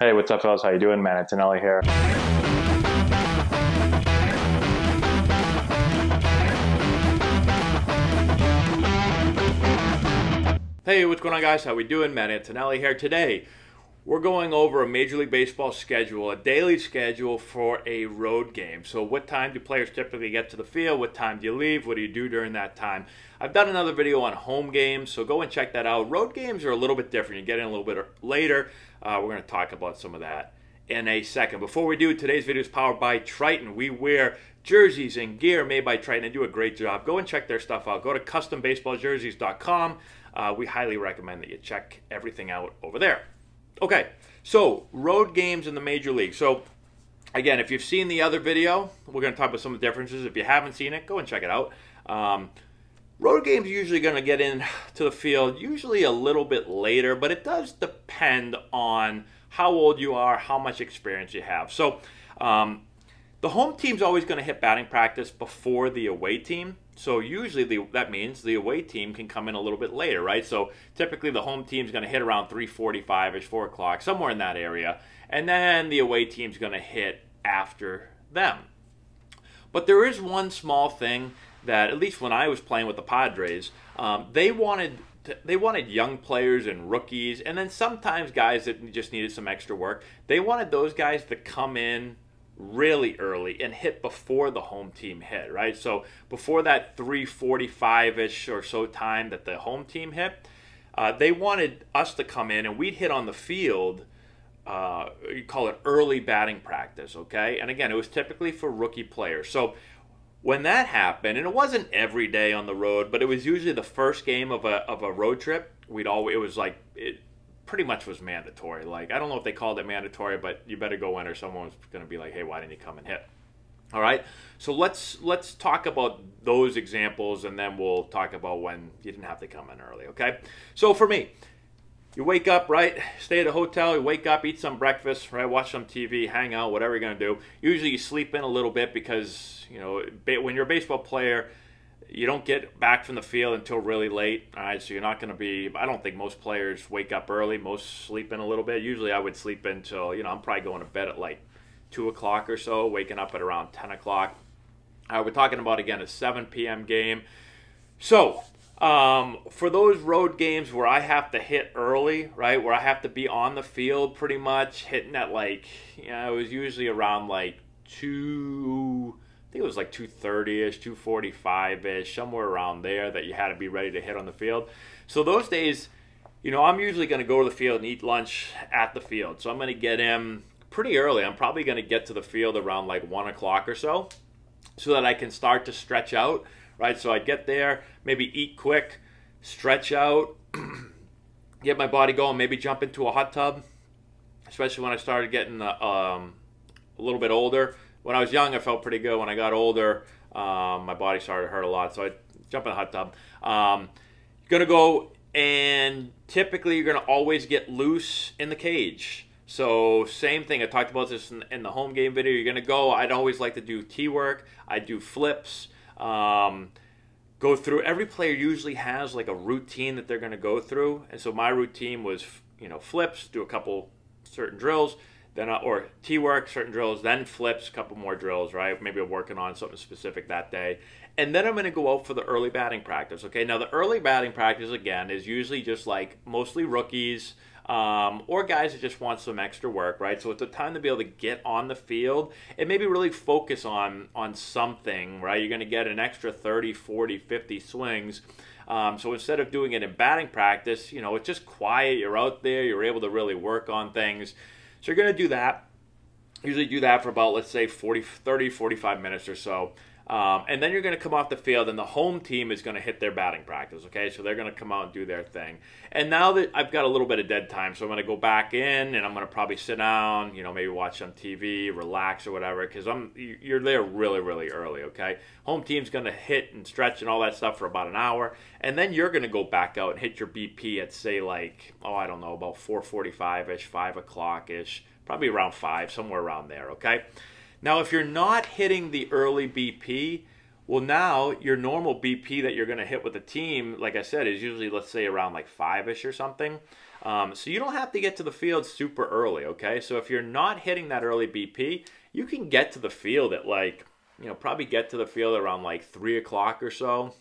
Hey, what's up, fellas? How you doing? Man, Antonelli here. Hey, what's going on, guys? How we doing? Matt Antonelli here. Today, we're going over a Major League Baseball schedule, a daily schedule for a road game. So what time do players typically get to the field? What time do you leave? What do you do during that time? I've done another video on home games, so go and check that out. Road games are a little bit different. You get in a little bit later. We're going to talk about some of that in a second. Before we do, today's video is powered by Triton. We wear jerseys and gear made by Triton and do a great job. Go and check their stuff out. Go to custombaseballjerseys.com. We highly recommend that you check everything out over there. Okay, so road games in the Major League. So again, if you've seen the other video, we're going to talk about some of the differences. If you haven't seen it, go and check it out. Road games are usually going to get in to the field usually a little bit later, but it does depend on how old you are, how much experience you have. So the home team's always going to hit batting practice before the away team. So usually that means the away team can come in a little bit later, right? So typically the home team's going to hit around 3:45-ish, 4 o'clock, somewhere in that area. And then the away team's going to hit after them. But there is one small thing that, at least when I was playing with the Padres, they wanted young players and rookies, and then sometimes guys that just needed some extra work. They wanted those guys to come in really early and hit before the home team hit, right? So before that 3:45-ish or so time that the home team hit, they wanted us to come in and we'd hit on the field. You call it early batting practice, okay? And again, it was typically for rookie players. So when that happened, and it wasn't every day on the road, but it was usually the first game of a road trip, it pretty much was mandatory. Like, I don't know if they called it mandatory, but you better go in or someone's going to be like, hey, why didn't you come and hit? All right, so let's talk about those examples, and then we'll talk about when you didn't have to come in early, okay? So for me, you wake up, right? Stay at a hotel, you wake up, eat some breakfast, right? Watch some TV, hang out, whatever you're going to do. Usually you sleep in a little bit because, you know, when you're a baseball player, you don't get back from the field until really late, all right? So you're not going to be, I don't think most players wake up early. Most sleep in a little bit. Usually I would sleep until, you know, I'm probably going to bed at like 2 o'clock or so, waking up at around 10 o'clock. We're talking about, again, a 7 p.m. game. So for those road games where I have to hit early, right, where I have to be on the field pretty much, hitting at like, you know, it was usually around like 2... I think it was like 2:30-ish, 2:45-ish, somewhere around there that you had to be ready to hit on the field. So those days, you know, I'm usually going to go to the field and eat lunch at the field. So I'm going to get in pretty early. I'm probably going to get to the field around like 1 o'clock or so that I can start to stretch out, right? So I get there, maybe eat quick, stretch out, get my body going, maybe jump into a hot tub, especially when I started getting a little bit older. When I was young, I felt pretty good. When I got older, my body started to hurt a lot, so I jump in a hot tub. You're going to go, and typically you're going to always get loose in the cage. So same thing. I talked about this in the home game video. You're going to go. I'd always like to do T-work. I do flips. Go through. Every player usually has like a routine that they're going to go through. And so my routine was, you know, flips, do a couple certain drills, then or T-work, certain drills, then flips, a couple more drills, right? Maybe I'm working on something specific that day. And then I'm going to go out for the early batting practice, okay? Now, the early batting practice, again, is usually just like mostly rookies or guys that just want some extra work, right? So it's a time to be able to get on the field and maybe really focus on something, right? You're going to get an extra 30, 40, 50 swings. So instead of doing it in batting practice, you know, it's just quiet. You're out there. You're able to really work on things. So you're going to do that. Usually do that for about, let's say, 30, 45 minutes or so. And then you're going to come off the field, and the home team is going to hit their batting practice, okay? So they're going to come out and do their thing. And now that I've got a little bit of dead time, so I'm going to go back in, and I'm going to probably sit down, you know, maybe watch some TV, relax or whatever, because you're there really, really early, okay? Home team's going to hit and stretch and all that stuff for about an hour, and then you're going to go back out and hit your BP at, say, like, oh, I don't know, about 4:45-ish, 5 o'clock-ish, probably around 5, somewhere around there, okay? Now, if you're not hitting the early BP, well, now your normal BP that you're going to hit with the team, like I said, is usually, let's say, around like 5-ish or something. So you don't have to get to the field super early, okay? So if you're not hitting that early BP, you can get to the field at like, probably get to the field around like 3 o'clock or so.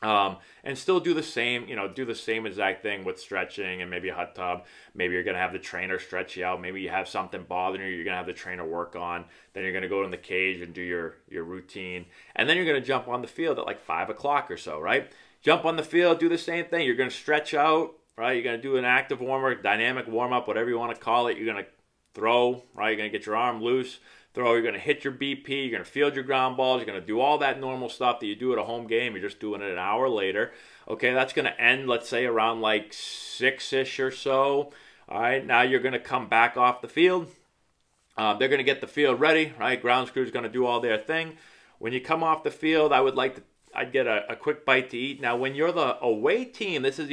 And still do the same, do the same exact thing with stretching and maybe a hot tub. Maybe you're going to have the trainer stretch you out. Maybe you have something bothering you, you're going to have the trainer work on. Then you're going to go in the cage and do your routine. And then you're going to jump on the field at like 5 o'clock or so, right? Jump on the field, do the same thing. You're going to stretch out, right? You're going to do an active warm-up, dynamic warm-up, whatever you want to call it. You're going to throw, right? You're going to get your arm loose. Throw, you're going to hit your BP, you're going to field your ground balls, you're going to do all that normal stuff that you do at a home game. You're just doing it an hour later. Okay, that's going to end, let's say, around like 6-ish or so. All right, now you're going to come back off the field. They're going to get the field ready, right? Ground crew's going to do all their thing. When you come off the field, I'd get a quick bite to eat. Now, when you're the away team, this is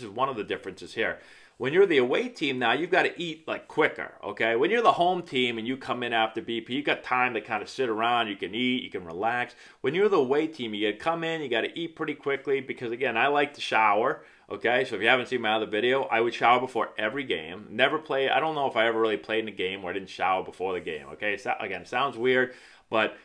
one of the differences here. When you're the away team now, you've got to eat like quicker, okay? When you're the home team and you come in after BP, you got time to kind of sit around, you can eat, you can relax. When you're the away team, you got to come in, you got to eat pretty quickly because, again, I like to shower, okay? So if you haven't seen my other video, I would shower before every game. Never play, I don't know if I ever really played in a game where I didn't shower before the game, okay? So, again, it sounds weird, but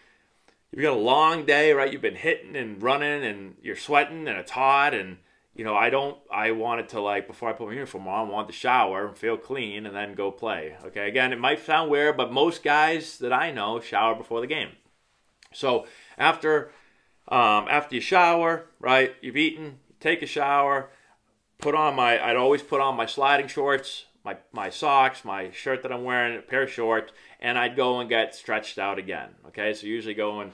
you've got a long day, right? You've been hitting and running and you're sweating and it's hot and I wanted to, like, before I put my uniform on, I wanted to shower and feel clean and then go play. Okay, again, it might sound weird, but most guys that I know shower before the game. So after you shower, right, you've eaten, take a shower, I'd always put on my sliding shorts, my socks, my shirt that I'm wearing, a pair of shorts, and I'd go and get stretched out again. Okay, so usually go and,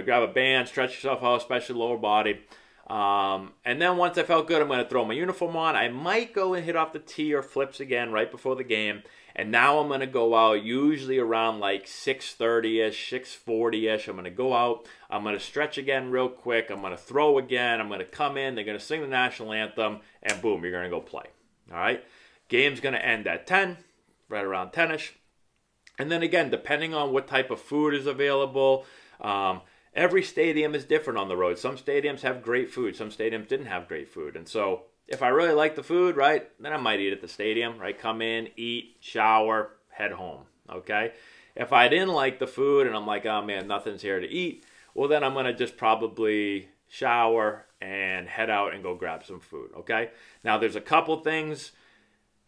grab a band, stretch yourself out, especially lower body. And then once I felt good, I'm going to throw my uniform on. I might go and hit off the tee or flips again right before the game. And now I'm going to go out usually around like 6:30-ish, 6:40-ish. I'm going to go out. I'm going to stretch again real quick. I'm going to throw again. I'm going to come in. They're going to sing the national anthem. And boom, you're going to go play. All right? Game's going to end at 10, right around 10-ish. And then again, depending on what type of food is available, every stadium is different on the road. Some stadiums have great food. Some stadiums didn't have great food. And so if I really like the food, right, then I might eat at the stadium, right? Come in, eat, shower, head home, okay? If I didn't like the food and I'm like, oh, man, nothing's here to eat, well, then I'm going to just probably shower and head out and go grab some food, okay? Now, there's a couple things.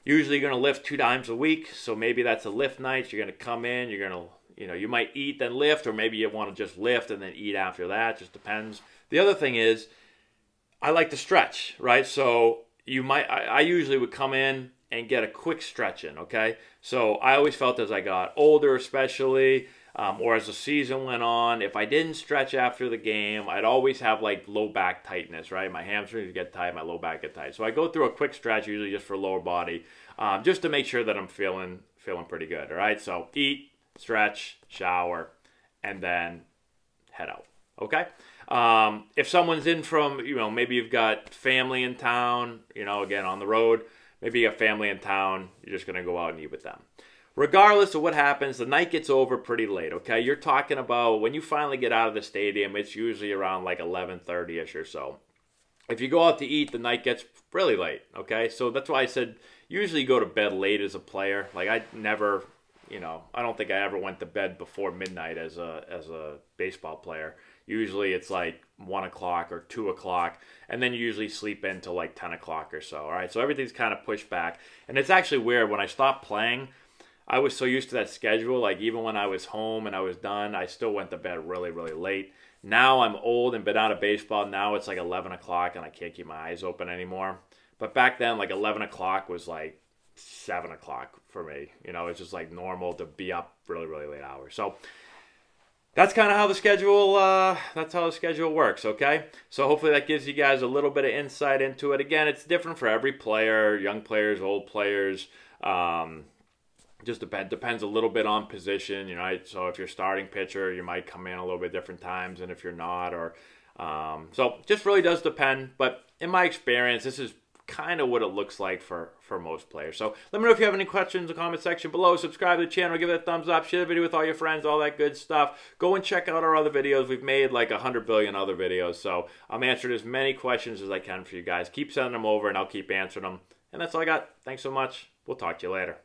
Usually you're going to lift 2 times a week, so maybe that's a lift night. You're going to come in, you're going to you might eat then lift, or maybe you want to just lift and then eat after that. Just depends. The other thing is, I like to stretch, right? So I usually would come in and get a quick stretch in, okay? So I always felt as I got older, especially, or as the season went on, if I didn't stretch after the game, I'd always have like low back tightness, right? My hamstrings get tight, my low back get tight. So I go through a quick stretch, usually just for lower body, just to make sure that I'm feeling pretty good, all right? So eat, stretch, shower, and then head out, okay? If someone's in from, maybe you've got family in town, again, on the road, maybe you got family in town, you're just going to go out and eat with them. Regardless of what happens, the night gets over pretty late, okay? You're talking about when you finally get out of the stadium, it's usually around like 11:30-ish or so. If you go out to eat, the night gets really late, okay? So that's why I said usually go to bed late as a player. Like I never... I don't think I ever went to bed before midnight as a baseball player. Usually it's like 1 o'clock or 2 o'clock, and then you usually sleep in till like 10 o'clock or so, all right? So everything's kind of pushed back. And it's actually weird. When I stopped playing, I was so used to that schedule. Like even when I was home and I was done, I still went to bed really, really late. Now I'm old and been out of baseball. Now it's like 11 o'clock and I can't keep my eyes open anymore. But back then, like 11 o'clock was like 7 o'clock for me. It's just like normal to be up really, really late hours. So that's kind of how the schedule works, okay? So hopefully that gives you guys a little bit of insight into it. Again, it's different for every player, young players, old players. Just depends a little bit on position, So if you're starting pitcher, you might come in a little bit different times than if you're not, or so just really does depend. But in my experience, this is kind of what it looks like for most players. So let me know if you have any questions in the comment section below. Subscribe to the channel, give it a thumbs up, share the video with all your friends, all that good stuff. Go and check out our other videos. We've made like 100 billion other videos, so I'm answering as many questions as I can for you guys. Keep sending them over and I'll keep answering them. And that's all I got. Thanks so much. We'll talk to you later.